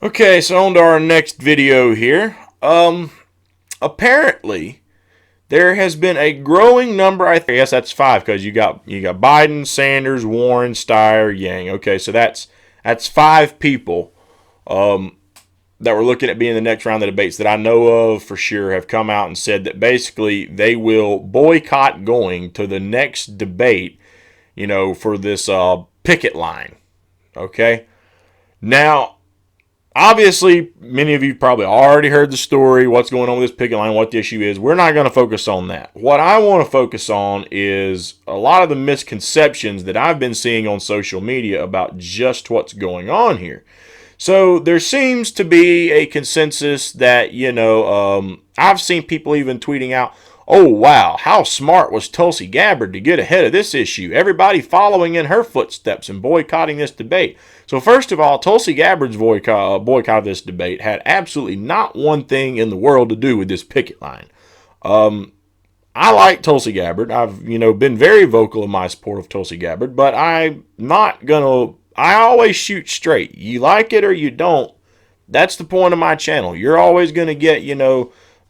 Okay, so on to our next video here. Apparently there has been a growing number. I guess that's five because you got Biden, Sanders, Warren, Steyer, Yang. Okay, so that's five people that were looking at being the next round of debates that I know of for sure have come out and said that basically they will boycott going to the next debate. For this picket line. Okay, now obviously, many of you probably already heard the story, what's going on with this picket line, what the issue is. We're not going to focus on that. What I want to focus on is a lot of the misconceptions that I've been seeing on social media about just what's going on here. So there seems to be a consensus that, I've seen people even tweeting out, oh, wow, how smart was Tulsi Gabbard to get ahead of this issue? Everybody following in her footsteps and boycotting this debate. So first of all, Tulsi Gabbard's boycott of this debate had absolutely not one thing in the world to do with this picket line. I like Tulsi Gabbard. I've, been very vocal in my support of Tulsi Gabbard, but I always shoot straight. You like it or you don't. That's the point of my channel. You're always going to get,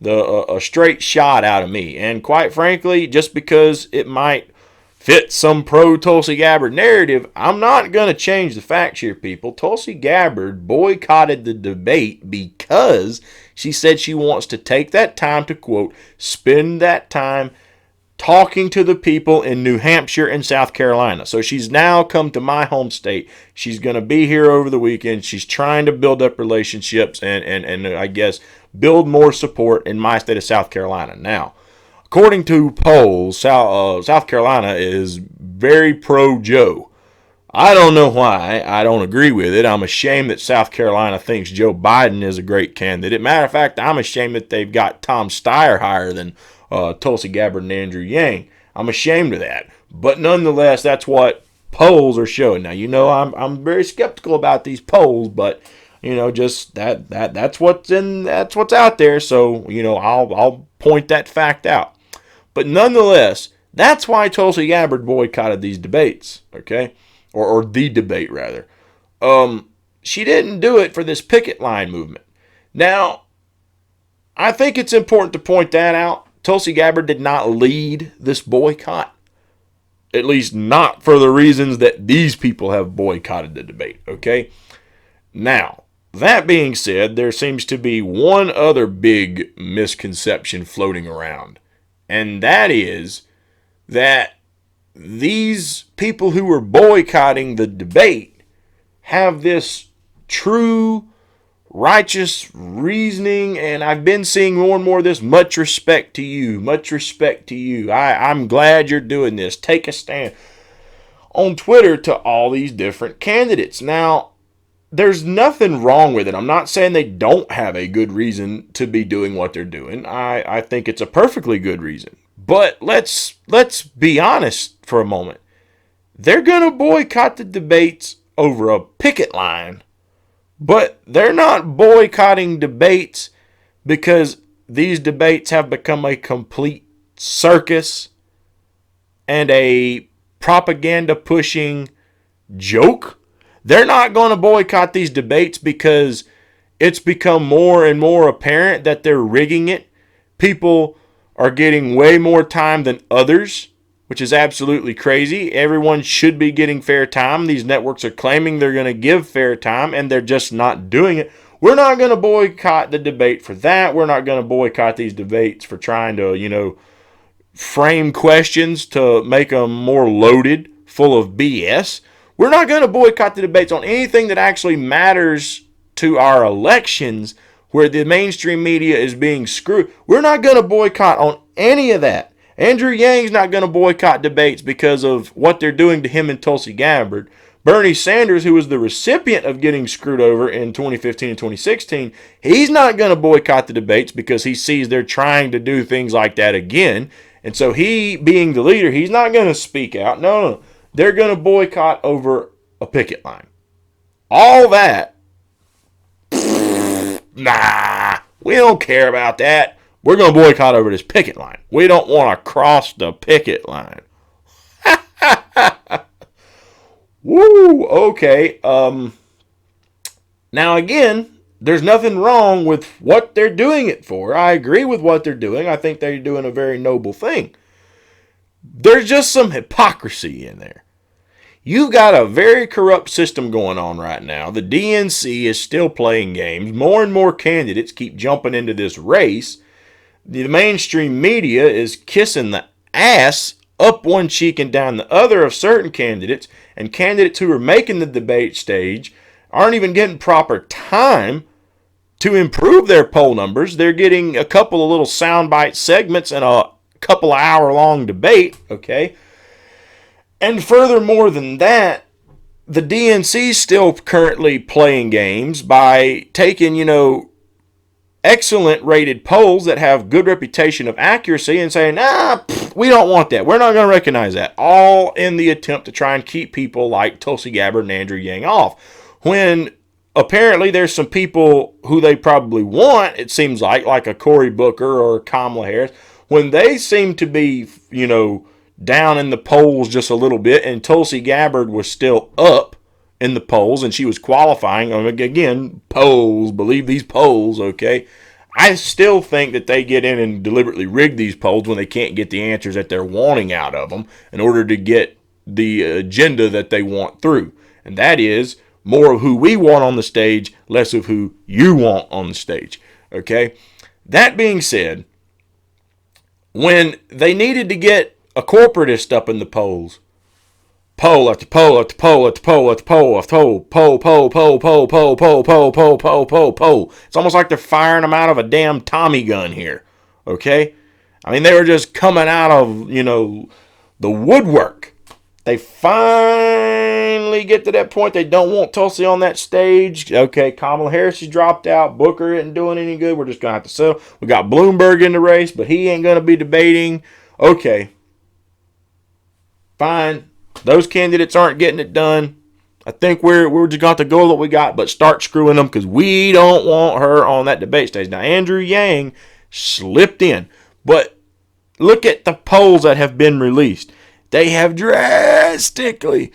a straight shot out of me. And quite frankly, just because it might fit some pro-Tulsi Gabbard narrative, I'm not going to change the facts here, people. Tulsi Gabbard boycotted the debate because she said she wants to take that time to, quote, spend that time talking to the people in New Hampshire and South Carolina. So she's now come to my home state. She's going to be here over the weekend. She's trying to build up relationships and I guess build more support in my state of South Carolina. Now, according to polls, South Carolina is very pro-Joe. I don't know why. I don't agree with it. I'm ashamed that South Carolina thinks Joe Biden is a great candidate. Matter of fact, I'm ashamed that they've got Tom Steyer higher than Tulsi Gabbard and Andrew Yang. I'm ashamed of that. But nonetheless, that's what polls are showing. Now, I'm very skeptical about these polls, but just that's what's out there. So, I'll point that fact out. But nonetheless, that's why Tulsi Gabbard boycotted these debates, okay? Or the debate, rather. She didn't do it for this picket line movement. Now, I think it's important to point that out. Tulsi Gabbard did not lead this boycott. At least not for the reasons that these people have boycotted the debate, okay? Now, that being said, there seems to be one other big misconception floating around. And that is that these people who are boycotting the debate have this true, righteous reasoning. And I've been seeing more and more of this. Much respect to you. Much respect to you. I'm glad you're doing this. Take a stand. On Twitter to all these different candidates. Now, there's nothing wrong with it. I'm not saying they don't have a good reason to be doing what they're doing. I think it's a perfectly good reason. But let's be honest for a moment. They're going to boycott the debates over a picket line. But they're not boycotting debates because these debates have become a complete circus and a propaganda pushing joke. They're not going to boycott these debates because it's become more and more apparent that they're rigging it. People are getting way more time than others, which is absolutely crazy. Everyone should be getting fair time. These networks are claiming they're going to give fair time, and they're just not doing it. We're not going to boycott the debate for that. We're not going to boycott these debates for trying to, frame questions to make them more loaded, full of BS. We're not going to boycott the debates on anything that actually matters to our elections where the mainstream media is being screwed. We're not going to boycott on any of that. Andrew Yang's not going to boycott debates because of what they're doing to him and Tulsi Gabbard. Bernie Sanders, who was the recipient of getting screwed over in 2015 and 2016, he's not going to boycott the debates because he sees they're trying to do things like that again. And so he, being the leader, he's not going to speak out. No. They're going to boycott over a picket line. All that, nah, we don't care about that. We're going to boycott over this picket line. We don't want to cross the picket line. Woo, okay. Now again, there's nothing wrong with what they're doing it for. I agree with what they're doing. I think they're doing a very noble thing. There's just some hypocrisy in there. You've got a very corrupt system going on right now. The DNC is still playing games. More and more candidates keep jumping into this race. The mainstream media is kissing the ass up one cheek and down the other of certain candidates, and candidates who are making the debate stage aren't even getting proper time to improve their poll numbers. They're getting a couple of little soundbite segments and a couple of hour-long debate, okay? And furthermore than that, the DNC is still currently playing games by taking, excellent rated polls that have good reputation of accuracy and saying, we don't want that. We're not going to recognize that. All in the attempt to try and keep people like Tulsi Gabbard and Andrew Yang off. When apparently there's some people who they probably want, it seems like a Cory Booker or Kamala Harris, when they seem to be, down in the polls just a little bit, and Tulsi Gabbard was still up in the polls, and she was qualifying. Again, polls, believe these polls, okay? I still think that they get in and deliberately rig these polls when they can't get the answers that they're wanting out of them in order to get the agenda that they want through. And that is more of who we want on the stage, less of who you want on the stage, okay? That being said, when they needed to get a corporatist up in the polls, poll after poll after poll after poll after poll after poll. It's almost like they're firing them out of a damn Tommy gun here, okay? I mean, they were just coming out of, the woodwork. They finally get to that point. They don't want Tulsi on that stage. Okay, Kamala Harris has dropped out. Booker isn't doing any good. We're just going to have to settle. We got Bloomberg in the race, but he ain't going to be debating. Okay. Fine. Those candidates aren't getting it done. I think we're just going to go with what we got, but start screwing them because we don't want her on that debate stage. Now, Andrew Yang slipped in, but look at the polls that have been released. They have drastically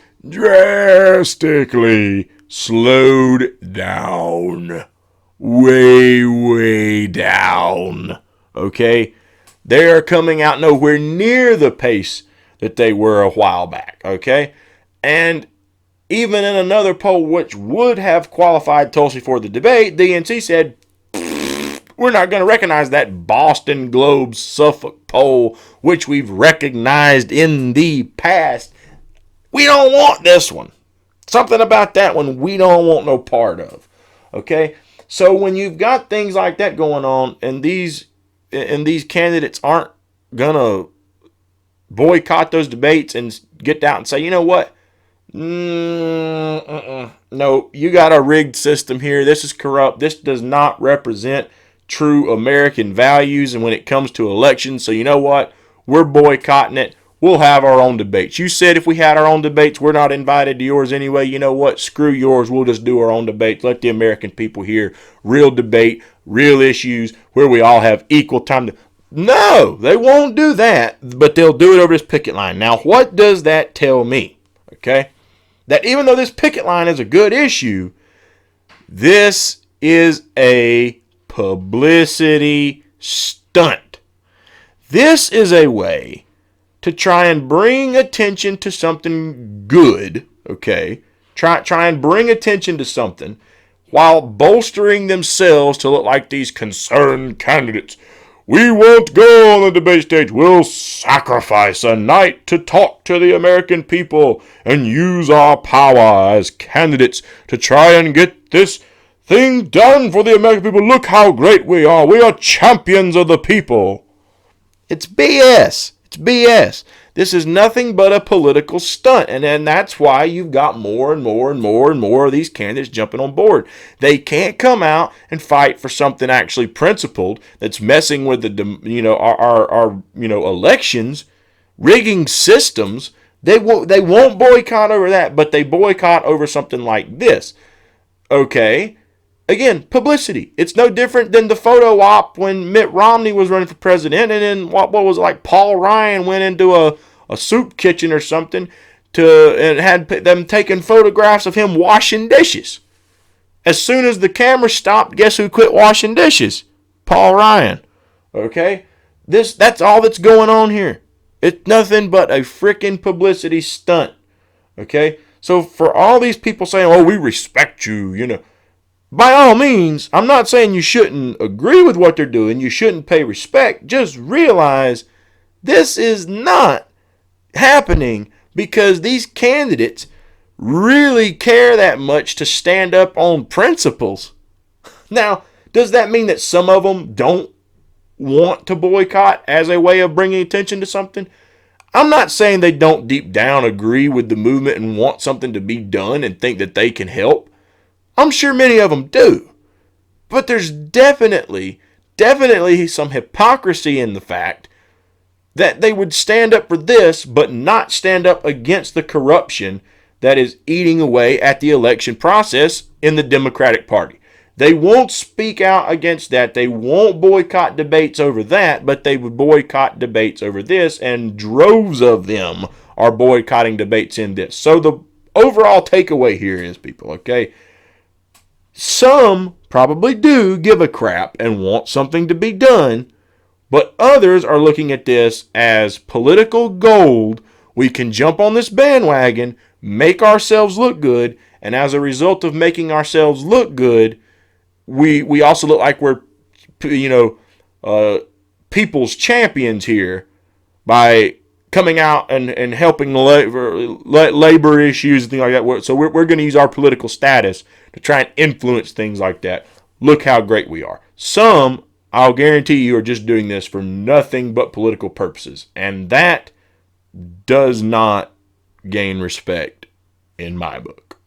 slowed down. Way down. Okay? They are coming out nowhere near the pace that they were a while back, okay? And even in another poll which would have qualified Tulsi for the debate, the DNC said, we're not going to recognize that Boston Globe Suffolk poll, which we've recognized in the past. We don't want this one. Something about that one we don't want no part of, okay? So when you've got things like that going on, and these candidates aren't going to boycott those debates and get out and say, you know what? No, you got a rigged system here. This is corrupt. This does not represent true American values. And when it comes to elections, so you know what? We're boycotting it. We'll have our own debates. You said if we had our own debates, we're not invited to yours anyway. You know what? Screw yours. We'll just do our own debates. Let the American people hear real debate, real issues, where we all have equal time to... No, they won't do that, but they'll do it over this picket line. Now, what does that tell me? Okay? That even though this picket line is a good issue, this is a publicity stunt. This is a way to try and bring attention to something good, okay? Try and bring attention to something while bolstering themselves to look like these concerned candidates. We won't go on the debate stage. We'll sacrifice a night to talk to the American people and use our power as candidates to try and get this thing done for the American people. Look how great we are. We are champions of the people. It's BS. It's BS. This is nothing but a political stunt. And then that's why you've got more and more of these candidates jumping on board. They can't come out and fight for something actually principled that's messing with the our elections, rigging systems. They won't boycott over that, but they boycott over something like this. Okay. Again, publicity. It's no different than the photo op when Mitt Romney was running for president, and then what was it, like Paul Ryan went into a soup kitchen or something and had them taking photographs of him washing dishes. As soon as the camera stopped, guess who quit washing dishes? Paul Ryan. Okay? That's all that's going on here. It's nothing but a freaking publicity stunt. Okay? So for all these people saying, oh, we respect you, by all means, I'm not saying you shouldn't agree with what they're doing. You shouldn't pay respect. Just realize this is not happening because these candidates really care that much to stand up on principles. Now, does that mean that some of them don't want to boycott as a way of bringing attention to something? I'm not saying they don't deep down agree with the movement and want something to be done and think that they can help. I'm sure many of them do. But there's definitely some hypocrisy in the fact that they would stand up for this but not stand up against the corruption that is eating away at the election process in the Democratic Party. They won't speak out against that. They won't boycott debates over that, but they would boycott debates over this, and droves of them are boycotting debates in this. So the overall takeaway here is, people, okay, some probably do give a crap and want something to be done, but others are looking at this as political gold. We can jump on this bandwagon, make ourselves look good, and as a result of making ourselves look good, we also look like we're, people's champions here by coming out and helping labor issues and things like that. So we're going to use our political status to try and influence things like that. Look how great we are. Some, I'll guarantee you, are just doing this for nothing but political purposes. And that does not gain respect in my book.